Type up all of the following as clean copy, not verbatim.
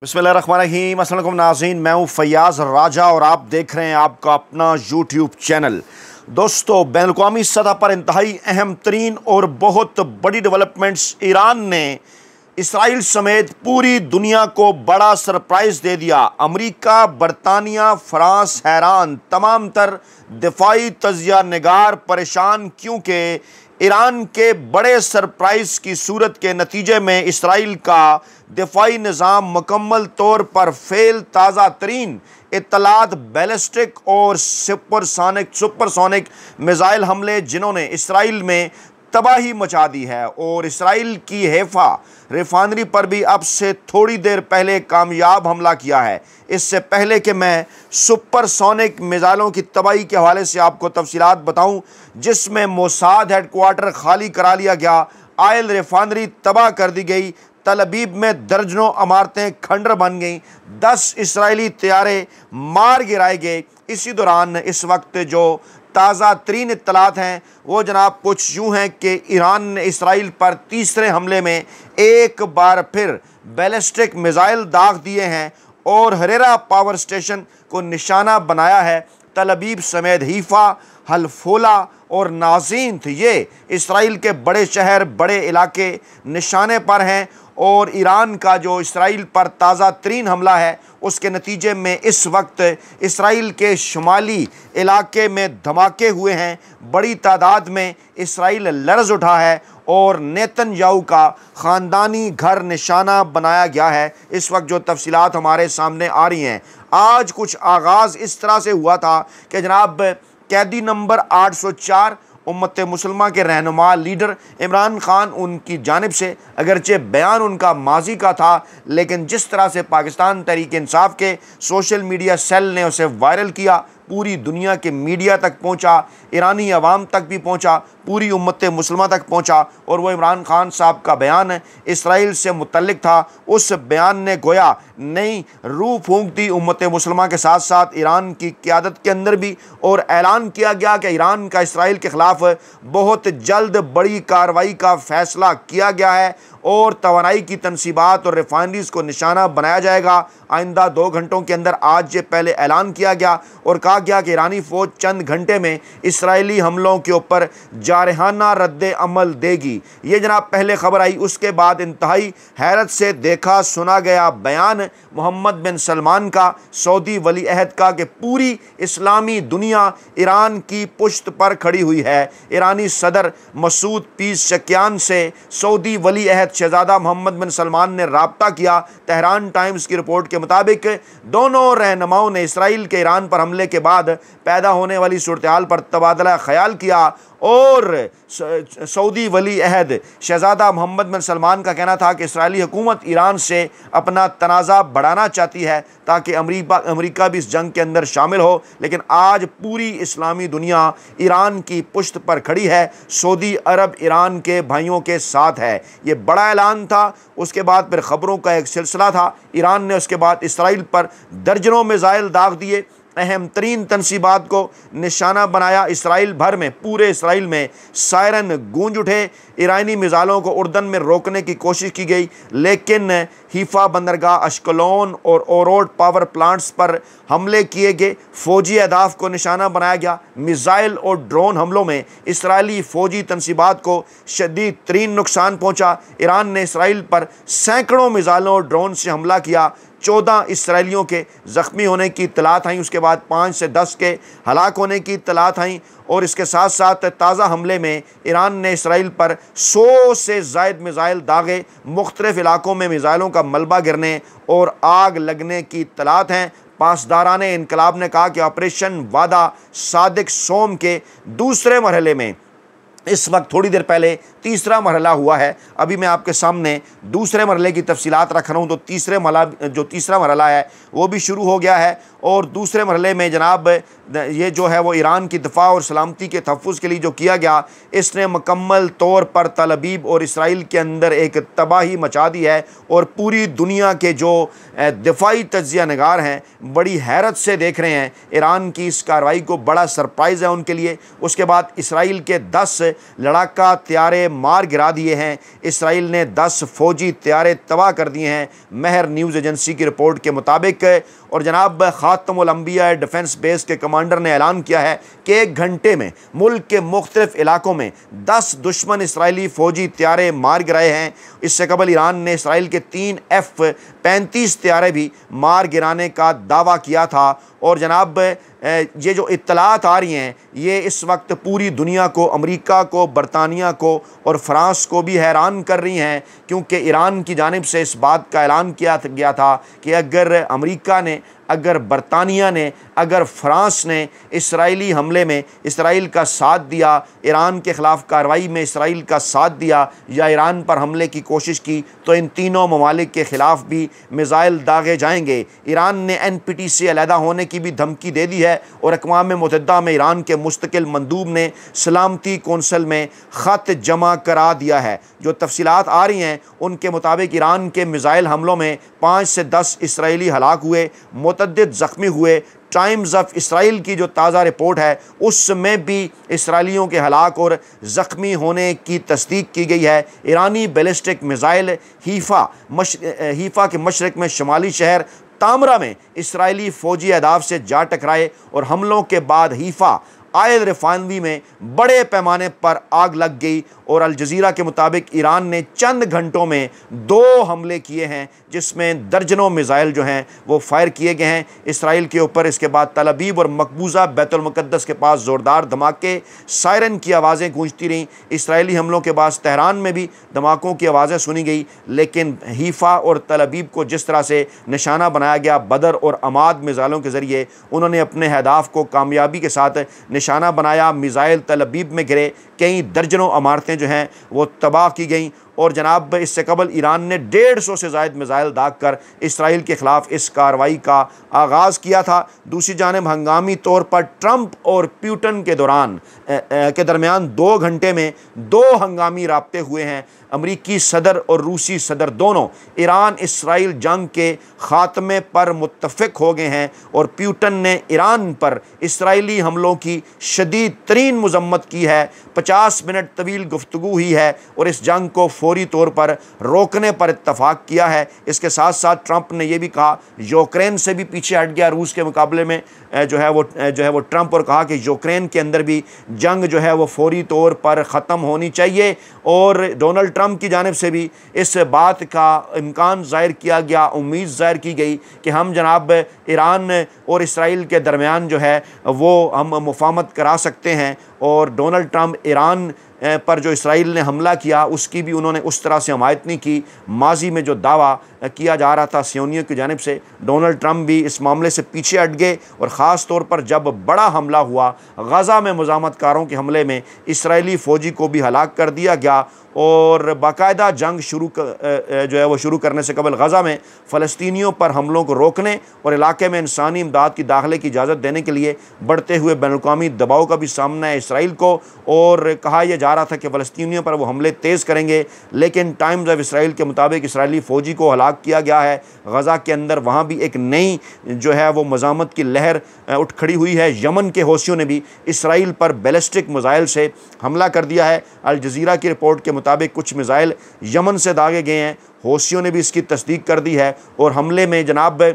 बिस्मिल्लाहिर्रहमानिर्रहीम। अस्सलाम वालेकुम नाज़रीन, मैं हूँ फैयाज़ राजा और आप देख रहे हैं आपका अपना यूट्यूब चैनल। दोस्तों, बैनुल-अक़वामी सतह पर इंतहाई अहम तरीन और बहुत बड़ी डेवलपमेंट्स, ईरान ने इसराइल समेत पूरी दुनिया को बड़ा सरप्राइज़ दे दिया। अमेरिका, बरतानिया, फ्रांस हैरान, तमाम तर दिफाई तजिया निगार परेशान, क्योंकि ईरान के बड़े सरप्राइज़ की सूरत के नतीजे में इसराइल का दिफाई निज़ाम मुकम्मल तौर पर फेल। ताज़ा तरीन इत्तलात बैलिस्टिक और सुपरसोनिक मिज़ाइल हमले जिन्होंने इसराइल में तबाही मचा दी है, और इसराइल की हैफा रिफाइनरी पर भी अब से थोड़ी देर पहले कामयाब हमला किया है। इससे पहले कि मैं सुपरसोनिक मिज़ाइलों की तबाही के हवाले से आपको तफसीलात बताऊं, जिसमें मोसाद हेडक्वार्टर खाली करा लिया गया, ऑयल रिफाइनरी तबाह कर दी गई, तल अबीब में दर्जनों इमारतें खंडर बन गईं, 10 इसराइली तैयारे मार गिराए गए। इसी दौरान इस वक्त जो ताज़ा तरीन इत्तलात हैं वो जनाब कुछ यूँ हैं कि ईरान ने इसराइल पर तीसरे हमले में एक बार फिर बैलिस्टिक मिज़ाइल दाग दिए हैं और हरेरा पावर स्टेशन को निशाना बनाया है। तल अबीब समेत हीफा, हल्फोला और नाज़ीन ये इसराइल के बड़े शहर, बड़े इलाके निशाने पर हैं, और ईरान का जो इसराइल पर ताज़ा तरीन हमला है उसके नतीजे में इस वक्त इसराइल के शुमाली इलाके में धमाके हुए हैं। बड़ी तादाद में इसराइल लर्ज़ उठा है और नेतन्याहू का ख़ानदानी घर निशाना बनाया गया है। इस वक्त जो तफसीलात हमारे सामने आ रही हैं, आज कुछ आगाज़ इस तरह से हुआ था कि जनाब कैदी नंबर 804 उम्मत मुसलमान के रहनुमा लीडर इमरान खान, उनकी जानिब से अगरचे बयान उनका माजी का था, लेकिन जिस तरह से पाकिस्तान तहरीक इंसाफ के सोशल मीडिया सेल ने उसे वायरल किया, पूरी दुनिया के मीडिया तक पहुंचा, ईरानी अवाम तक भी पहुंचा, पूरी उम्मत मुसलमान तक पहुंचा, और वो इमरान खान साहब का बयान इसराइल से मुतल्लिक था। उस बयान ने गोया नई रूह फूंक दी उम्मत मुसलमान के साथ साथ ईरान की क़यादत के अंदर भी, और ऐलान किया गया कि ईरान का इसराइल के ख़िलाफ़ बहुत जल्द बड़ी कार्रवाई का फ़ैसला किया गया है और तवानाई की तनसीबात और रिफाइनरीज़ को निशाना बनाया जाएगा आइंदा 2 घंटों के अंदर। आज ये पहले ऐलान किया गया और कहा गया कि ईरानी फ़ौज चंद घंटे में इसराइली हमलों के ऊपर जारहाना रद्द अमल देगी। ये जनाब पहले खबर आई। उसके बाद इंतहाई हैरत से देखा सुना गया बयान मोहम्मद बिन सलमान का, सऊदी वली अहद का, कि पूरी इस्लामी दुनिया ईरान की पुश्त पर खड़ी हुई है। ईरानी सदर मसूद पेज़ेशकियान से सऊदी वली अहद शहज़ादा मोहम्मद बिन सलमान ने राब्ता किया। तेहरान टाइम्स की रिपोर्ट के मुताबिक दोनों रहनुमाओं ने इसराइल के ईरान पर हमले के बाद पैदा होने वाली सूरत हाल पर तबादला ख्याल किया, और सऊदी वली अहद शहज़ादा मोहम्मद बिन सलमान का कहना था कि इसराइली हुकूमत ईरान से अपना तनाज़ा बढ़ाना चाहती है ताकि अमेरिका भी इस जंग के अंदर शामिल हो। लेकिन आज पूरी इस्लामी दुनिया ईरान की पुश्त पर खड़ी है, सऊदी अरब ईरान के भाइयों के साथ है। ये बड़ा ऐलान था। उसके बाद फिर ख़बरों का एक सिलसिला था। ईरान ने उसके बाद इसराइल पर दर्जनों मिज़ाइल दाग दिए, अहम तरीन तनसीबात को निशाना बनाया। इसराइल भर में, पूरे इसराइल में सायरन गूंज उठे। ईरानी मिज़ाइलों को उर्दन में रोकने की कोशिश की गई, लेकिन हीफा बंदरगाह, अश्कलोन और ओरोड पावर प्लांट्स पर हमले किए गए। फ़ौजी अहदाफ को निशाना बनाया गया। मिज़ाइल और ड्रोन हमलों में इसराइली फ़ौजी तनसीबात को शदीद तरीन नुकसान पहुँचा। ईरान ने इसराइल पर सैकड़ों मिज़ाइलों और ड्रोन से हमला किया। 14 इसराइलियों के ज़ख्मी होने की इत्तलात आई। उसके बाद 5 से 10 के हलाक होने की इत्तलात आई, और इसके साथ साथ ताज़ा हमले में ईरान ने इसराइल पर 100 से ज़ायद मिज़ाइल दागे। मुख्तलिफ़ इलाकों में मिज़ाइलों का मलबा गिरने और आग लगने की इत्तलात हैं। पासदारान इनकलाब ने कहा कि ऑपरेशन वादा सादिक सोम के दूसरे मरहले में इस वक्त थोड़ी देर पहले तीसरा मरहला हुआ है। अभी मैं आपके सामने दूसरे मरहले की तफसीलात रख रहा हूँ, तो तीसरा मरहला है वो भी शुरू हो गया है। और दूसरे मरहले में जनाब ये जो है वो ईरान की दिफा और सलामती के तहफ़्फ़ुज़ के लिए जो किया गया, इसने मुकम्मल तौर पर तल अबीब और इसराइल के अंदर एक तबाही मचा दी है, और पूरी दुनिया के जो दिफाई तजिया नगार हैं बड़ी हैरत से देख रहे हैं ईरान की इस कार्रवाई को। बड़ा सरप्राइज़ है उनके लिए। उसके बाद इसराइल के 10 लड़ाका तैयारे मार गिरा दिए हैं। इसराइल ने 10 फौजी तैयारे तबाह कर दिए हैं, महर न्यूज़ एजेंसी की रिपोर्ट के मुताबिक। और जनाब ख़ातमुल अंबिया डिफेंस बेस के कमांडर ने ऐलान किया है कि 1 घंटे में मुल्क के मुख्तलिफ इलाकों में 10 दुश्मन इसराइली फ़ौजी तैयारे मार गिराए हैं। इससे कबल ईरान ने इसराइल के 3 F-35 तैयारे भी मार गिराने का दावा किया था। और जनाब ये जो इत्तलात आ रही हैं ये इस वक्त पूरी दुनिया को, अमेरिका को, बरतानिया को और फ्रांस को भी हैरान कर रही हैं, क्योंकि ईरान की जानिब से इस बात का ऐलान किया गया था कि अगर अमेरिका ने, अगर बरतानिया ने, अगर फ्रांस ने इसराइली हमले में इसराइल का साथ दिया, ईरान के ख़िलाफ़ कार्रवाई में इसराइल का साथ दिया या ईरान पर हमले की कोशिश की, तो इन तीनों ममालिक के ख़िलाफ़ भी मिसाइल दागे जाएंगे। ईरान ने NPT से अलहदा होने की भी धमकी दे दी है और अक़वाम मुत्तहिदा में ईरान के मुस्तकिल मंदूब ने सलामती कौंसल में ख़त जमा करा दिया है। जो तफसीलात आ रही हैं उनके मुताबिक ईरान के मिसाइल हमलों में 5 से 10 इसराइली हलाक हुए, मुतअद्दिद ज़ख्मी हुए। टाइम्स ऑफ इसराइल की जो ताज़ा रिपोर्ट है उसमें भी इसराइलियों के हलाक और ज़ख्मी होने की तस्दीक की गई है। ईरानी बैलिस्टिक मिसाइल हीफ़ा के मशरक़ में शुमाली शहर तामरा में इसराइली फ़ौजी अहदाफ से जा टकराए और हमलों के बाद हीफ़ा ऑयल रिफाइनरी में बड़े पैमाने पर आग लग गई। और अल जज़ीरा के मुताबिक ईरान ने चंद घंटों में 2 हमले किए हैं, जिसमें दर्जनों मिसाइल जो हैं वो फायर किए गए हैं इसराइल के ऊपर। इसके बाद तल अबीब और मकबूजा बैतुल मुक़द्दस के पास ज़ोरदार धमाके, सायरन की आवाज़ें गूंजती रहीं। इसराइली हमलों के बाद तेहरान में भी धमाकों की आवाज़ें सुनी गई, लेकिन हीफ़ा और तल अबीब को जिस तरह से निशाना बनाया गया बदर और अमाद मिसाइलों के ज़रिए, उन्होंने अपने अहदाफ को कामयाबी के साथ निशाना बनाया। मिसाइल तल अबीब में गिरे, कई दर्जनों इमारतें जो हैं वो तबाह की गईं। और जनाब इससे कबल ईरान ने 150 से ज़ायद मिसाइल दाग कर इसराइल के ख़िलाफ़ इस कार्रवाई का आगाज़ किया था। दूसरी जानिब हंगामी तौर पर ट्रंप और पुतिन के दरमियान 2 घंटे में 2 हंगामी राब्ते हुए हैं। अमरीकी सदर और रूसी सदर दोनों ईरान इसराइल जंग के ख़ात्मे पर मुत्तफ़िक हो गए हैं और पुतिन ने ईरान पर इसराइली हमलों की शदीद तरीन मज़म्मत की है। 50 मिनट तवील गुफ्तगू हुई है और इस जंग को फौरी तौर पर रोकने पर इत्तफ़ाक़ किया है। इसके साथ साथ ट्रंप ने यह भी कहा, यूक्रेन से भी पीछे हट गया रूस के मुकाबले में जो है वो ट्रंप, और कहा कि यूक्रेन के अंदर भी जंग जो है वो फौरी तौर पर ख़त्म होनी चाहिए। और डोनाल्ड ट्रंप की जानिब से भी इस बात का इम्कान ज़ाहिर किया गया, उम्मीद ज़ाहिर की गई कि हम जनाब ईरान और इसराइल के दरमियान जो है वो हम मुफाहमत करा सकते हैं। और डोनाल्ड ट्रंप ईरान पर जो इसराइल ने हमला किया उसकी भी उन्होंने उस तरह से हमायत नहीं की। माजी में जो दावा किया जा रहा था सियोनियों की जानिब से, डोनाल्ड ट्रंप भी इस मामले से पीछे हट गए। और ख़ास तौर पर जब बड़ा हमला हुआ गज़ा में मुज़ाहमतकारों के हमले में इसराइली फ़ौजी को भी हलाक कर दिया गया। और बाकायदा जंग शुरू करने से कबल गज़ा में फ़लस्तीनियों पर हमलों को रोकने और इलाके में इंसानी इमदाद की दाखिले की इजाज़त देने के लिए बढ़ते हुए बैनुल-अक़वामी दबाव का भी सामना है इसराइल को। और कहा यह जा रहा था कि फ़लस्तीनियों पर वो हमले तेज़ करेंगे, लेकिन टाइम्स ऑफ इसराइल के मुताबिक इसराइली फ़ौजी को हलाक किया गया है गज़ा के अंदर। वहाँ भी एक नई जो है वो मज़ामत की लहर उठ खड़ी हुई है। यमन के हौसियों ने भी इसराइल पर बैलिस्टिक मिसाइल से हमला कर दिया है। अल जज़ीरा की रिपोर्ट के मुताबिक कुछ मिसाइल यमन से दागे गए हैं, हौसियों ने भी इसकी तस्दीक कर दी है। और हमले में जनाब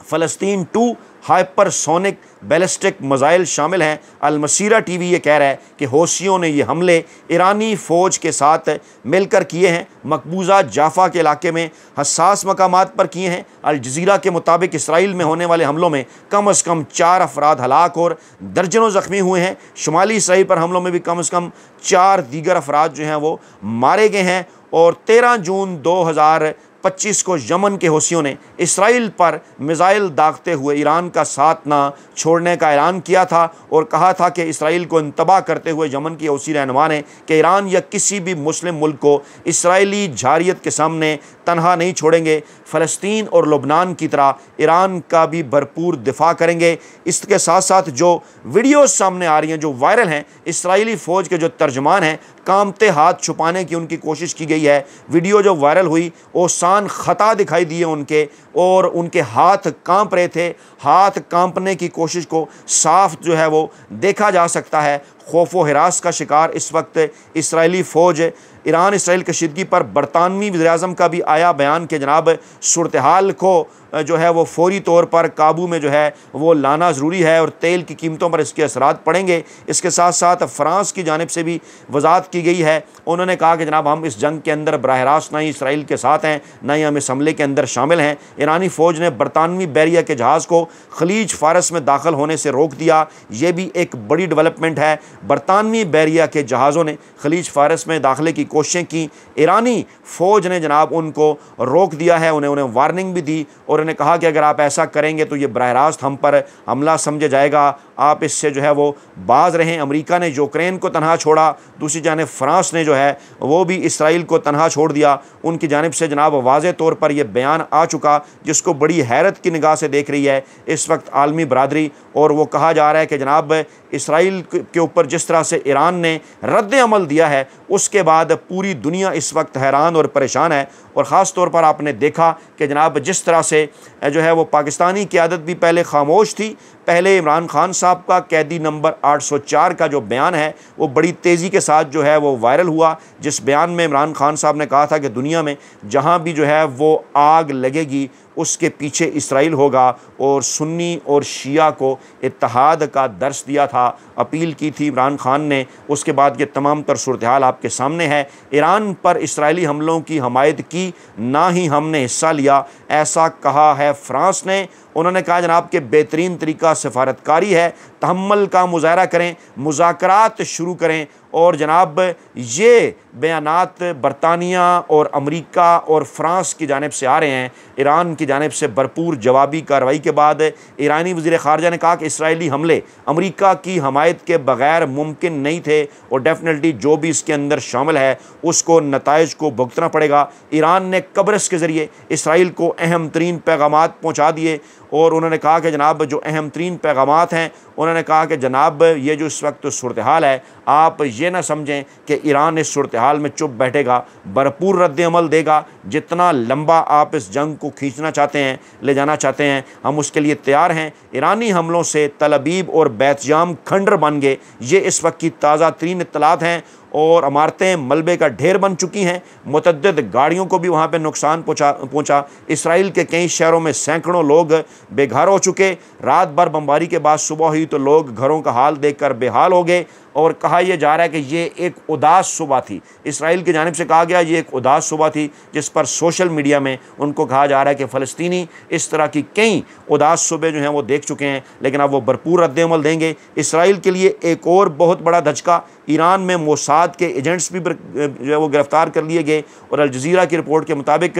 फ़लस्तीन 2 हाइपरसोनिक बैलिस्टिक मिसाइल शामिल हैं। अल मसीरा टीवी ये कह रहा है कि हौसियों ने ये हमले ईरानी फ़ौज के साथ मिलकर किए हैं, मकबूजा जाफ़ा के इलाके में हसास मकामात पर किए हैं। अल जज़ीरा के मुताबिक इसराइल में होने वाले हमलों में कम से कम 4 अफराद हलाक और दर्जनों ज़ख्मी हुए हैं। शुमाली इसराइल पर हमलों में भी कम से कम 4 दीगर अफराद जो हैं वो मारे गए हैं। और 13 जून 2025 को यमन के हौसियों ने इसराइल पर मिसाइल दागते हुए ईरान का साथ ना छोड़ने का ऐलान किया था और कहा था कि इसराइल को इंतबाह करते हुए यमन की हौसी रहनुमा ने कि ईरान या किसी भी मुस्लिम मुल्क को इसराइली जारियत के सामने तनहा नहीं छोड़ेंगे। फ़लस्तीन और लुबनान की तरह ईरान का भी भरपूर दिफा करेंगे। इसके साथ साथ जो वीडियोज़ सामने आ रही हैं, जो वायरल हैं, इसराइली फ़ौज के जो तर्जमान हैं कांपते हाथ छुपाने की उनकी कोशिश की गई है। वीडियो जो वायरल हुई ओसान ख़ता दिखाई दिए उनके, और उनके हाथ कांप रहे थे। हाथ कांपने की कोशिश को साफ जो है वो देखा जा सकता है। खौफ व हिरास का शिकार इस वक्त इसराइली फ़ौज है। ईरान इसराइल कशीदगी पर बरतानवी वज़ीर-ए-आज़म का भी आया बयान कि जनाब सूरत हाल को जो है वो फौरी तौर पर काबू में जो है वो लाना ज़रूरी है और तेल की कीमतों पर इसके असरात पड़ेंगे। इसके साथ साथ फ़्रांस की जानिब से भी वजाहत की गई है। उन्होंने कहा कि जनाब हम इस जंग के अंदर बराह रास्त ना ही इसराइल के साथ हैं, ना ही हम इस हमले के अंदर शामिल हैं। ईरानी फ़ौज ने बरतानवी बैरिया के जहाज़ को खलीज फ़ारस में दाखिल होने से रोक दिया। ये भी एक बड़ी डेवलपमेंट है। बरतानवी बैरिया के जहाज़ों ने खलीज फ़ारस में दाखिले की कोशिशें की, ईरानी फ़ौज ने जनाब उनको रोक दिया है, उन्हें वार्निंग भी दी और उन्हें कहा कि अगर आप ऐसा करेंगे तो ये बराह रास्त हम पर हमला समझा जाएगा, आप इससे जो है वो बाज रहें। अमेरिका ने यूक्रेन को तनहा छोड़ा, दूसरी जानिब फ़्रांस ने जो है वो भी इसराइल को तनहा छोड़ दिया। उनकी जानिब से जनाब वाज़े तौर पर यह बयान आ चुका जिसको बड़ी हैरत की निगाह से देख रही है इस वक्त आलमी बरादरी। और वो कहा जा रहा है कि जनाब इसराइल के ऊपर जिस तरह से ईरान ने रद्द अमल दिया है उसके बाद पूरी दुनिया इस वक्त हैरान और परेशान है। और ख़ास तौर पर आपने देखा कि जनाब जिस तरह से जो है वो पाकिस्तानी क़यादत भी पहले खामोश थी। पहले इमरान खान साहब का कैदी नंबर 804 का जो बयान है वो बड़ी तेज़ी के साथ जो है वो वायरल हुआ, जिस बयान में इमरान खान साहब ने कहा था कि दुनिया में जहाँ भी जो है वो आग लगेगी उसके पीछे इसराइल होगा और सुन्नी और शिया को इत्तेहाद का दर्स दिया था, अपील की थी इमरान खान ने। उसके बाद ये तमाम तर सूरत हाल आपके सामने है। ईरान पर इसराइली हमलों की हमायत की, ना ही हमने हिस्सा लिया, ऐसा कहा है फ़्रांस ने। उन्होंने कहा जनाब के बेहतरीन तरीका सफारतकारी है, तहम्मुल का मुज़ाहरा करें, मुज़ाकरात शुरू करें। और जनाब ये बयानात बरतानिया और अमेरिका और फ़्रांस की जानिब से आ रहे हैं। ईरान की जानिब से भरपूर जवाबी कार्रवाई के बाद ईरानी वज़ीर ख़ारजा ने कहा कि इसराइली हमले अमेरिका की हमायत के बग़ैर मुमकिन नहीं थे और डेफिनेटली जो भी इसके अंदर शामिल है उसको नताइज को भुगतना पड़ेगा। ईरान ने कब्रस के ज़रिए इसराइल को अहम तरीन पैगामात पहुँचा दिए और उन्होंने कहा कि जनाब जो अहम तरीन पैगामात हैं, उन्होंने कहा कि जनाब ये जो इस वक्त सूरत हाल है, आप ये ना समझें कि ईरान इस सूरत हाल में चुप बैठेगा, भरपूर रद्द अमल देगा। जितना लंबा आप इस जंग को खींचना चाहते हैं, ले जाना चाहते हैं, हम उसके लिए तैयार हैं। ईरानी हमलों से तल अबीब और बैतजाम खंडर बन गए, ये इस वक्त की ताज़ा तरीन इत्तलात हैं। और इमारतें मलबे का ढेर बन चुकी हैं, मुतअद्दिद गाड़ियों को भी वहाँ पर नुकसान पहुँचा। इसराइल के कई शहरों में सैकड़ों लोग बेघर हो चुके। रात भर बमबारी के बाद सुबह हुई तो लोग घरों का हाल देखकर बेहाल हो गए। और कहा यह जा रहा है कि ये एक उदास सुबह थी, इसराइल की जानिब से कहा गया ये एक उदास सुबह थी, जिस पर सोशल मीडिया में उनको कहा जा रहा है कि फ़लस्तीनी इस तरह की कई उदास सुबह जो हैं वो देख चुके हैं, लेकिन अब वो भरपूर रद्द अमल देंगे। इसराइल के लिए एक और बहुत बड़ा धचका, ईरान में मोसाद के एजेंट्स भी जो है वो गिरफ़्तार कर लिए गए। और अल जज़ीरा की रिपोर्ट के मुताबिक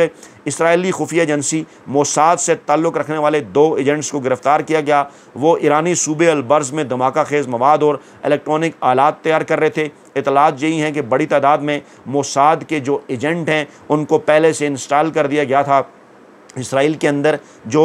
इसराइली खुफिया एजेंसी मोसाद से ताल्लुक़ रखने वाले 2 एजेंट्स को गिरफ़्तार किया गया। वो ईरानी सूबे अलबर्ज़ में धमाका खेज़ मवाद और इलेक्ट्रॉनिक आलात तैयार कर रहे थे। इतलात यही हैं कि बड़ी तादाद में मोसाद के जो एजेंट हैं उनको पहले से इंस्टॉल कर दिया गया था इसराइल के अंदर, जो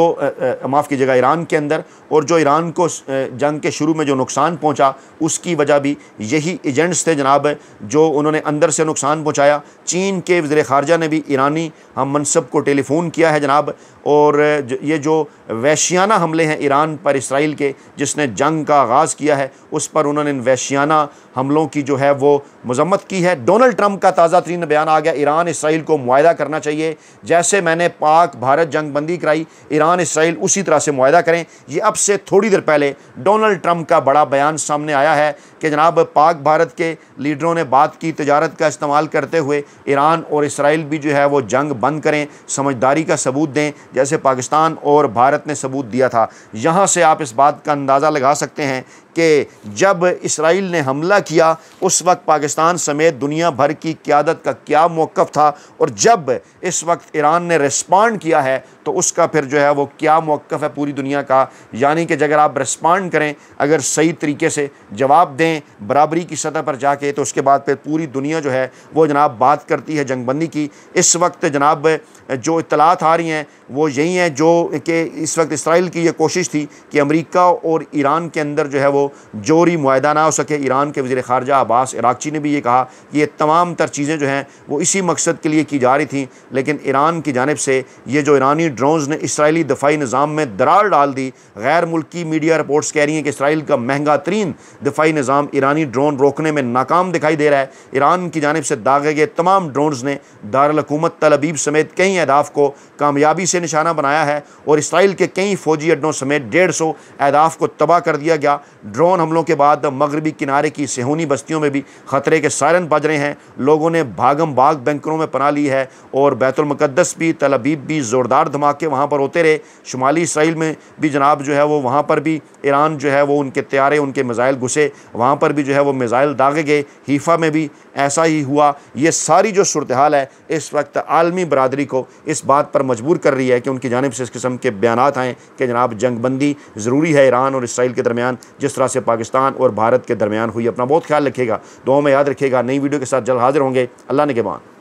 माफ़ कीजिएगा ईरान के अंदर। और जो ईरान को जंग के शुरू में जो नुकसान पहुंचा उसकी वजह भी यही एजेंट्स थे जनाब, जो उन्होंने अंदर से नुकसान पहुंचाया। चीन के वज़ीर ख़ारजा ने भी ईरानी हम मनसब को टेलीफ़ोन किया है जनाब। और ये जो वहशियाना हमले हैं ईरान पर इसराइल के, जिसने जंग का आगाज़ किया है, उस पर उन्होंने इन वहशियाना हमलों की जो है वो मज़म्मत की है। डोनाल्ड ट्रंप का ताज़ा तरीन बयान आ गया, ईरान इसराइल को मुआहदा करना चाहिए। जैसे मैंने पाक भारत जंग बंदी कराई, ईरान इसराइल उसी तरह से मुआहदा करें। ये अब से थोड़ी देर पहले डोनाल्ड ट्रंप का बड़ा बयान सामने आया है कि जनाब पाक भारत के लीडरों ने बात की, तजारत का इस्तेमाल करते हुए ईरान और इसराइल भी जो है वो जंग बंद करें, समझदारी का सबूत दें, जैसे पाकिस्तान और भारत ने सबूत दिया था। यहाँ से आप इस बात का अंदाज़ा लगा सकते हैं कि जब इसराइल ने हमला किया उस वक्त पाकिस्तान समेत दुनिया भर की क़यादत का क्या मौक़िफ़ था, और जब इस वक्त ईरान ने रिस्पॉन्ड किया है तो उसका फिर जो है वो क्या मौक़िफ़ है पूरी दुनिया का। यानी कि अगर आप रिस्पॉन्ड करें, अगर सही तरीके से जवाब दें बराबरी की सतह पर जाके, तो उसके बाद फिर पूरी दुनिया जो है वो जनाब बात करती है जंगबंदी की। इस वक्त जनाब जो इत्तलात आ रही हैं वो यही हैं जो कि इस वक्त इसराइल की ये कोशिश थी कि अमेरिका और ईरान के अंदर जो है वो वो जोरी मुआहदा ना हो सके। ईरान के वज़ीर ख़ारजा अब्बास इराक़ची ने भी ये कहा कि ये तमाम तर चीज़ें जो हैं वो इसी मकसद के लिए की जा रही थी, लेकिन ईरान की जानिब से ये जो ईरानी ड्रोन्स ने इसराइली दफ़ाई निज़ाम में दरार डाल दी। गैर मुल्की मीडिया रिपोर्ट्स कह रही हैं कि इसराइल का महंगा तरीन दफ़ाई निज़ाम ईरानी ड्रोन रोकने में नाकाम दिखाई दे रहा है। ईरान की जानिब से दागे गए तमाम ड्रोन्स ने दारुल हुकूमत तल अबीब समेत कई अहदाफ को कामयाबी से निशाना बनाया है और इसराइल के कई फ़ौजी अड्डों समेत 150 अहदाफ को तबाह कर दिया गया। ड्रोन हमलों के बाद मगरबी किनारे की सेहूनी बस्तियों में भी ख़तरे के सायरन बज रहे हैं। लोगों ने भागम भाग बैंकरों में पनाह ली है और बैतुल मुक़द्दस भी, तल अबीब भी ज़ोरदार धमाके वहाँ पर होते रहे। शुमाली इसराइल में भी जनाब जो है वो वहाँ पर भी ईरान जो है वो उनके तैयारे, उनके मिज़ाइल घुसे, वहाँ पर भी जो है वो मिज़ाइल दागे गए। हीफ़ा में भी ऐसा ही हुआ। ये सारी जो सूरत हाल है इस वक्त आलमी बरादरी को इस बात पर मजबूर कर रही है कि उनकी जानिब से इस किस्म के बयानात आएँ कि जनाब जंगबंदी ज़रूरी है ईरान और इसराइल के दरमियान, जिस तरह से पाकिस्तान और भारत के दरमियान हुई। अपना बहुत ख्याल रखिएगा, दुआओं में याद रखिएगा। नई वीडियो के साथ जल्द हाजिर होंगे। अल्लाह ने के बाद।